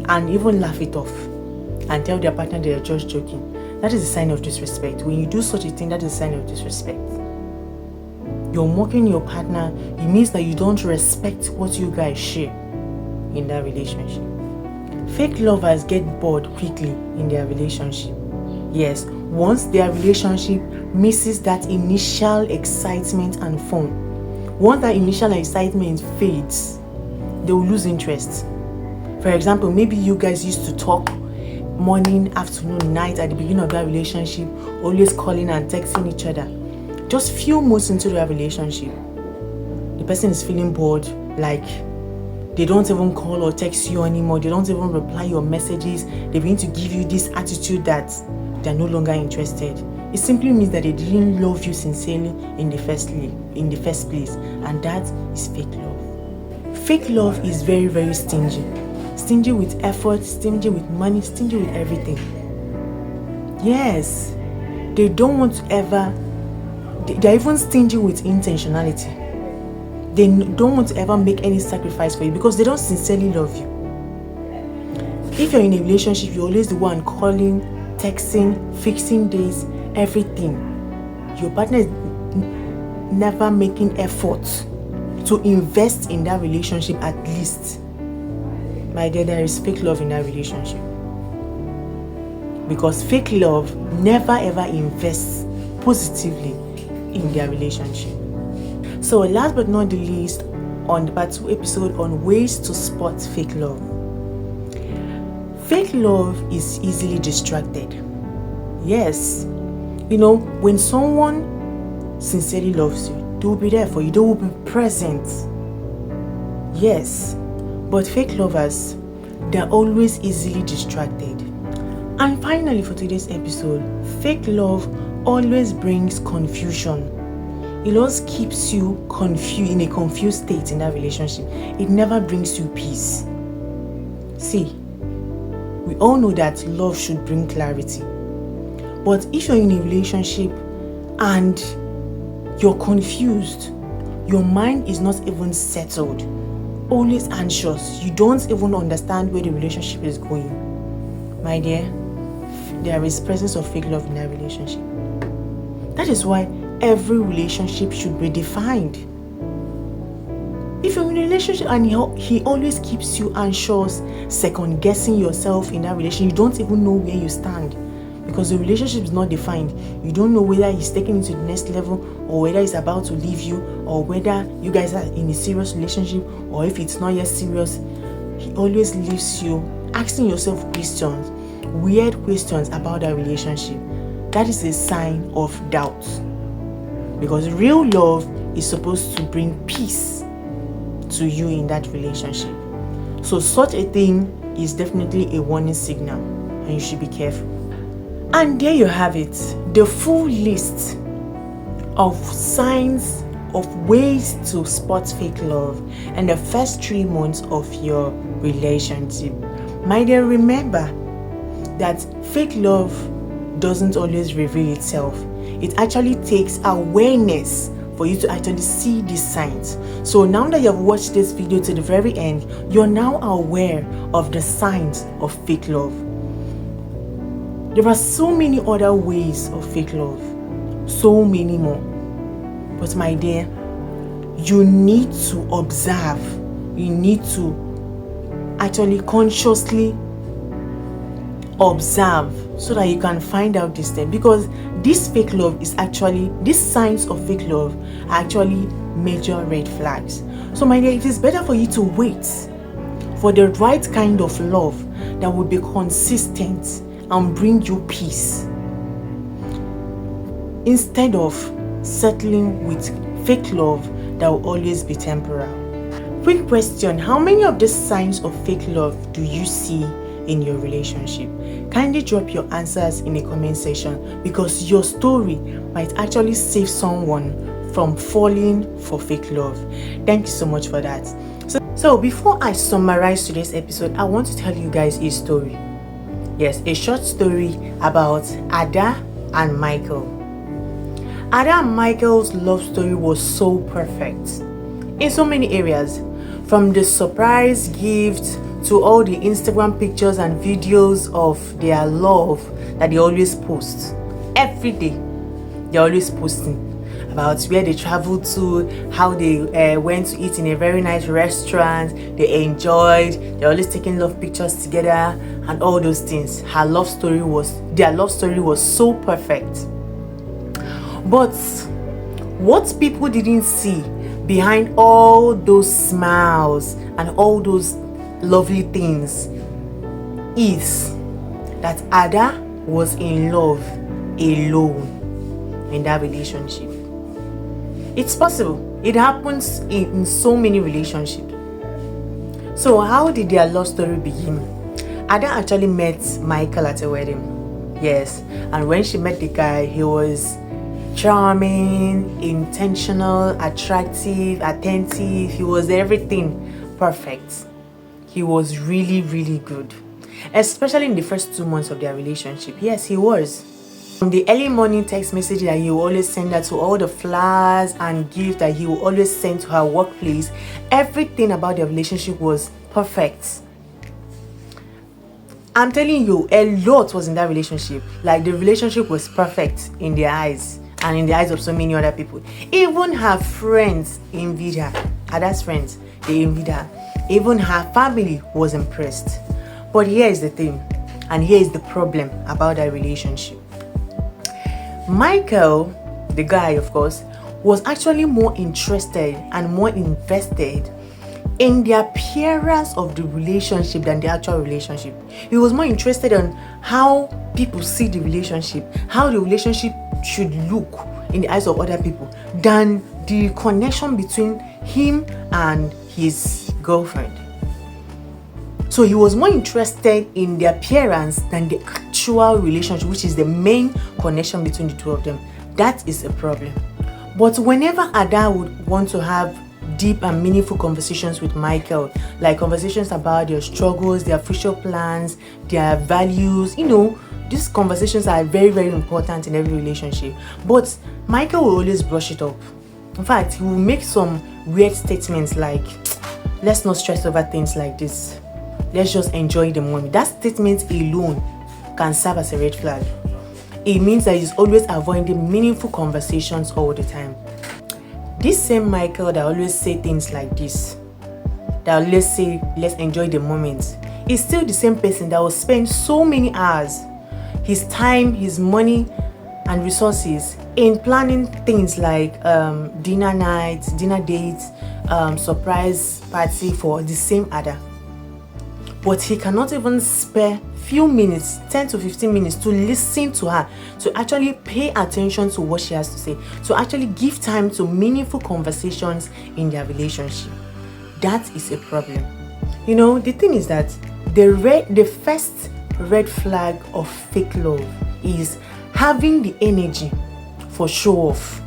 and even laugh it off and tell their partner they are just joking. That is a sign of disrespect. When you do such a thing, that is a sign of disrespect. You're mocking your partner. It means that you don't respect what you guys share in that relationship. Fake lovers get bored quickly in their relationship. Yes, once their relationship misses that initial excitement and fun, once that initial excitement fades, they will lose interest. For example, maybe you guys used to talk morning, afternoon, night at the beginning of that relationship, always calling and texting each other. Just few months into their relationship, the person is feeling bored, like they don't even call or text you anymore. They don't even reply your messages. They begin to give you this attitude that they're no longer interested. It simply means that they didn't love you sincerely in the first place, and that is fake love. Fake love is very, very stingy. Stingy with effort, stingy with money, stingy with everything. Yes, they don't want to ever, they're even stingy with intentionality. They don't want to ever make any sacrifice for you because they don't sincerely love you. If you're in a relationship, you're always the one calling, texting, fixing days, everything. Your partner is never making effort to invest in that relationship at least. My dear, there is fake love in that relationship. Because fake love never ever invests positively in their relationship. So last but not the least, on the part 2 episode on ways to spot fake love. Fake love is easily distracted. Yes, when someone sincerely loves you, they will be there for you, they will be present. Yes, but fake lovers, they're always easily distracted. And finally, for today's episode, fake love always brings confusion. It always keeps you confused, in a confused state in that relationship. It never brings you peace. See, we all know that love should bring clarity. But if you're in a relationship and you're confused, your mind is not even settled, always anxious, you don't even understand where the relationship is going, my dear, there is presence of fake love in that relationship. That is why every relationship should be defined. If you're in a relationship and he always keeps you anxious, second guessing yourself in that relationship, you don't even know where you stand because the relationship is not defined. You don't know whether he's taking it to the next level or whether he's about to leave you or whether you guys are in a serious relationship or if it's not yet serious. He always leaves you asking yourself questions, weird questions about that relationship. That is a sign of doubt. Because real love is supposed to bring peace to you in that relationship. So such a thing is definitely a warning signal and you should be careful. And there you have it, the full list of signs of ways to spot fake love in the first 3 months of your relationship. My dear, remember that fake love doesn't always reveal itself. It actually takes awareness for you to actually see these signs. So now that you have watched this video to the very end, you're now aware of the signs of fake love. There are so many other ways of fake love, so many more. But my dear, you need to observe. You need to actually consciously observe so that you can find out this thing, because this fake love is actually, these signs of fake love are actually major red flags. So my dear, it is better for you to wait for the right kind of love that will be consistent and bring you peace, instead of settling with fake love that will always be temporal. Quick question: how many of these signs of fake love do you see in your relationship? Kindly drop your answers in the comment section, because your story might actually save someone from falling for fake love. Thank you so much for that. So before I summarize today's episode, I want to tell you guys a story. Yes, a short story about Ada and Michael. Ada and Michael's love story was so perfect in so many areas, from the surprise gift to all the Instagram pictures and videos of their love that they always post. Every day, they're always posting about where they traveled to, how they went to eat in a very nice restaurant, they enjoyed, they're always taking love pictures together and all those things. Their love story was so perfect. But what people didn't see behind all those smiles and all those lovely things is that Ada was in love alone in that relationship. It's possible. It happens in so many relationships. So how did their love story begin? Ada actually met Michael at a wedding. Yes. And when she met the guy, he was charming, intentional, attractive, attentive. He was everything perfect. He was really, really good, especially in the first 2 months of their relationship. Yes, he was. From the early morning text message that he will always send her, to all the flowers and gifts that he will always send to her workplace, everything about their relationship was perfect. I'm telling you, a lot was in that relationship. Like, the relationship was perfect in their eyes and in the eyes of so many other people. Even her friends envied her. Ada's friends, they envied her. Even her family was impressed. But here is the thing, and here is the problem about that relationship. Michael, the guy, of course, was actually more interested and more invested in the appearance of the relationship than the actual relationship. He was more interested in how people see the relationship, how the relationship should look in the eyes of other people, than the connection between him and his girlfriend. So he was more interested in the appearance than the actual relationship, which is the main connection between the two of them. That is a problem. But whenever Ada would want to have deep and meaningful conversations with Michael, like conversations about their struggles, their future plans, their values, these conversations are very, very important in every relationship. But Michael will always brush it up. In fact, he will make some weird statements like, let's not stress over things like this. Let's just enjoy the moment. That statement alone can serve as a red flag. It means that he's always avoiding meaningful conversations all the time. This same Michael that always say things like this, that always say, let's enjoy the moment, is still the same person that will spend so many hours, his time, his money, and resources in planning things like dinner nights, dinner dates, surprise party for the same Ada. But he cannot even spare few minutes, 10 to 15 minutes, to listen to her, to actually pay attention to what she has to say, to actually give time to meaningful conversations in their relationship. That is a problem. The thing is that the first red flag of fake love is having the energy for show off,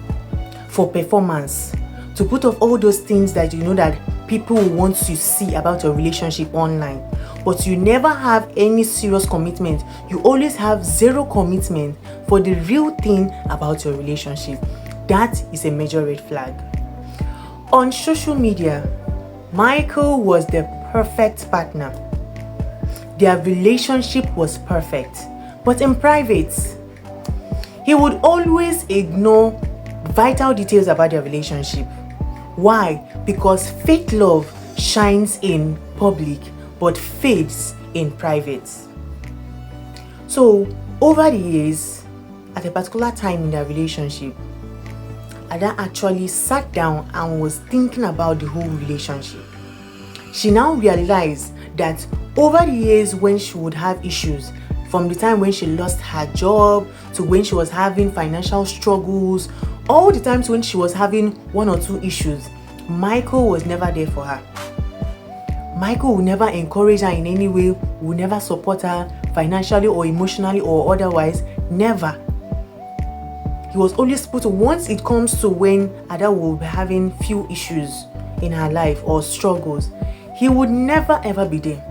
for performance, to put off all those things that that people want to see about your relationship online. But you never have any serious commitment. You always have zero commitment for the real thing about your relationship. That is a major red flag. On social media, Michael was the perfect partner. Their relationship was perfect. But in private, he would always ignore vital details about their relationship. Why? Because fake love shines in public but fades in private. So, over the years, at a particular time in their relationship, Ada actually sat down and was thinking about the whole relationship. She now realized that over the years, when she would have issues, from the time when she lost her job to when she was having financial struggles, all the times when she was having one or two issues, Michael was never there for her. Michael will never encourage her in any way, will never support her financially or emotionally or otherwise. Never. He was always put, once it comes to when Ada will be having few issues in her life or struggles, he would never ever be there.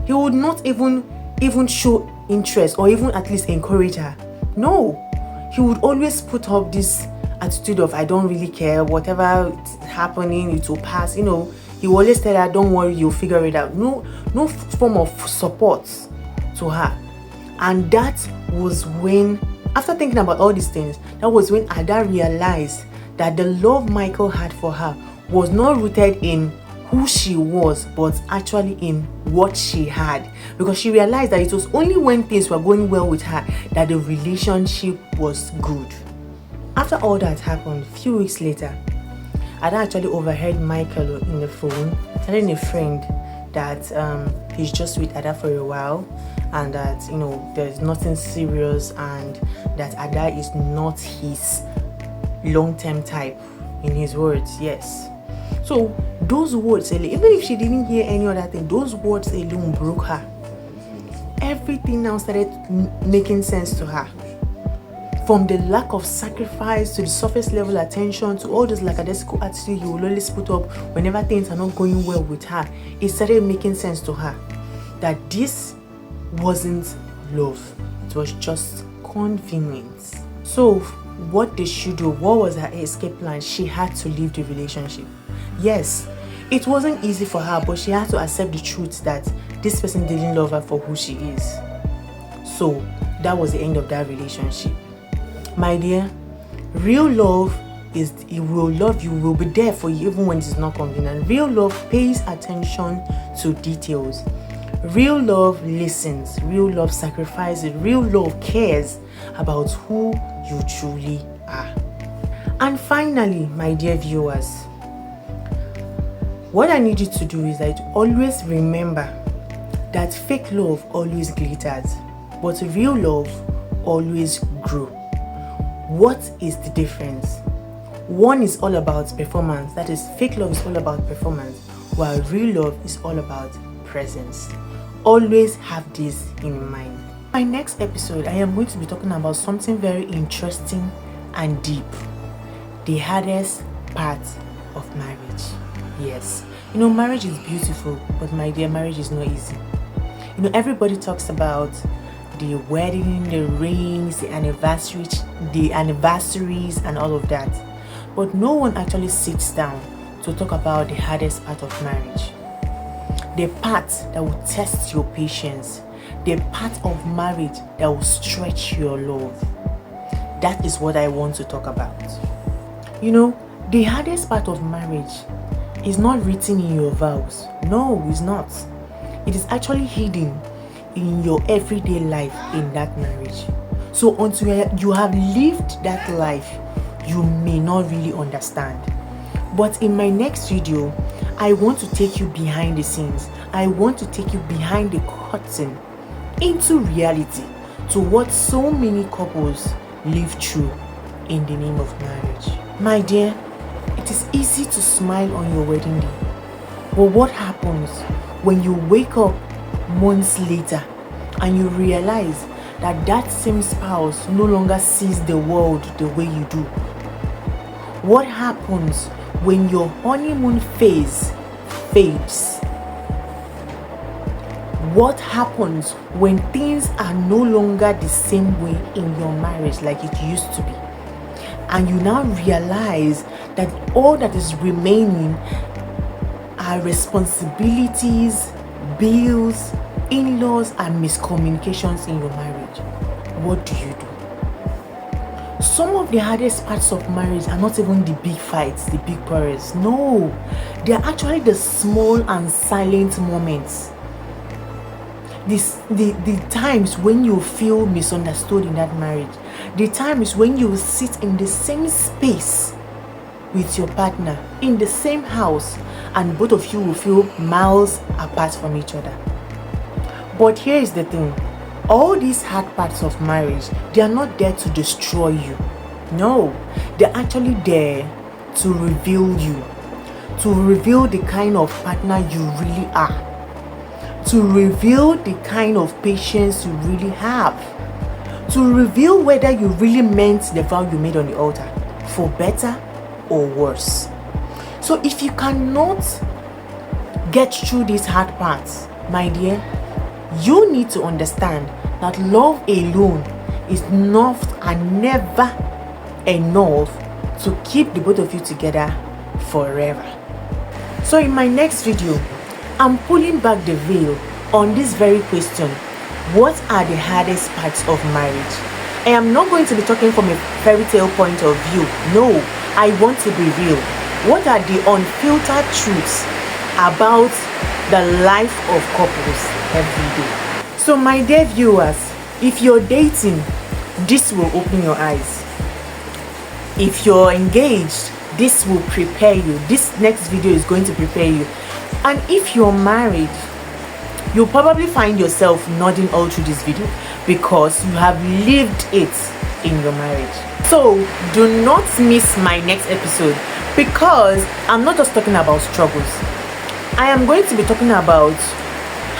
He would not even show interest or even at least encourage her. No. He would always put up this attitude of, I don't really care, whatever is happening, it will pass. He will always tell her, don't worry, you'll figure it out. No form of support to her. And that was when, after thinking about all these things, that was when Ada realized that the love Michael had for her was not rooted in who she was, but actually in what she had. Because she realized that it was only when things were going well with her that the relationship was good. After all that happened, a few weeks later, Ada actually overheard Michael in the phone telling a friend that he's just with Ada for a while, and that there's nothing serious, and that Ada is not his long-term type, in his words. Yes. So those words alone, even if she didn't hear any other thing, those words alone broke her. Everything now started making sense to her. From the lack of sacrifice to the surface level attention to all those lackadaisical attitude you will always put up whenever things are not going well with her, it started making sense to her that this wasn't love. It was just convenience. So what did she do? What was her escape plan? She had to leave the relationship. Yes, it wasn't easy for her, but she had to accept the truth that this person didn't love her for who she is. So that was the end of that relationship. My dear, real love is, it will love you, will be there for you even when it's not convenient. Real love pays attention to details. Real love listens. Real love sacrifices. Real love cares about who you truly are. And finally, my dear viewers, what I need you to do is that always remember that fake love always glitters, but real love always grows. What is the difference? One is all about performance, that is, fake love is all about performance, while real love is all about presence. Always have this in mind. My next episode, I am going to be talking about something very interesting and deep. The hardest part of marriage. Yes, marriage is beautiful, but my dear, marriage is not easy. Everybody talks about the wedding, the rings, the anniversaries and all of that, but no one actually sits down to talk about the hardest part of marriage, the part that will test your patience, the part of marriage that will stretch your love. That is what I want to talk about. The hardest part of marriage is not written in your vows. No, it's not. It is actually hidden in your everyday life in that marriage. So until you have lived that life, you may not really understand. But in my next video, I want to take you behind the scenes. I want to take you behind the curtain into reality, to what so many couples live through in the name of marriage. My dear, it is easy to smile on your wedding day, but what happens when you wake up months later and you realize that same spouse no longer sees the world the way you do? What happens when your honeymoon phase fades? What happens when things are no longer the same way in your marriage like it used to be? And you now realize that all that is remaining are responsibilities, bills, in-laws, and miscommunications in your marriage. What do you do? Some of the hardest parts of marriage are not even the big fights, the big quarrels. No, they are actually the small and silent moments. The times when you feel misunderstood in that marriage. The times when you sit in the same space with your partner, in the same house, and both of you will feel miles apart from each other. But here is the thing. All these hard parts of marriage, they are not there to destroy you. No, they're actually there to reveal you, to reveal the kind of partner you really are, to reveal the kind of patience you really have, to reveal whether you really meant the vow you made on the altar, for better or worse. So if you cannot get through these hard parts, my dear, you need to understand that love alone is not and never enough to keep the both of you together forever. So in my next video, I'm pulling back the veil on this very question: what are the hardest parts of marriage? I am not going to be talking from a fairy tale point of view. No, I want to be real. What are the unfiltered truths about the life of couples every day? So my dear viewers, if you're dating, this will open your eyes. If you're engaged, this will prepare you. This next video is going to prepare you. And if you're married, you'll probably find yourself nodding all through this video because you have lived it in your marriage. So do not miss my next episode, because I'm not just talking about struggles. I am going to be talking about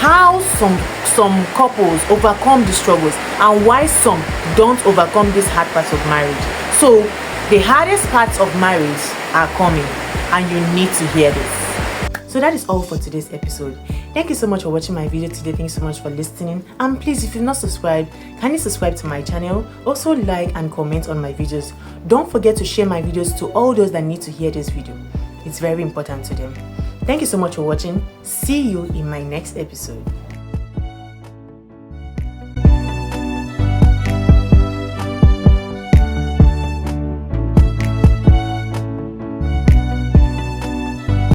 how some couples overcome the struggles and why some don't overcome this hard parts of marriage. So the hardest parts of marriage are coming and you need to hear this. So that is all for today's episode. Thank you so much for watching my video today. Thanks so much for listening. And please, if you've not subscribed, kindly subscribe to my channel. Also like and comment on my videos. Don't forget to share my videos to all those that need to hear this video. It's very important to them. Thank you so much for watching. See you in my next episode.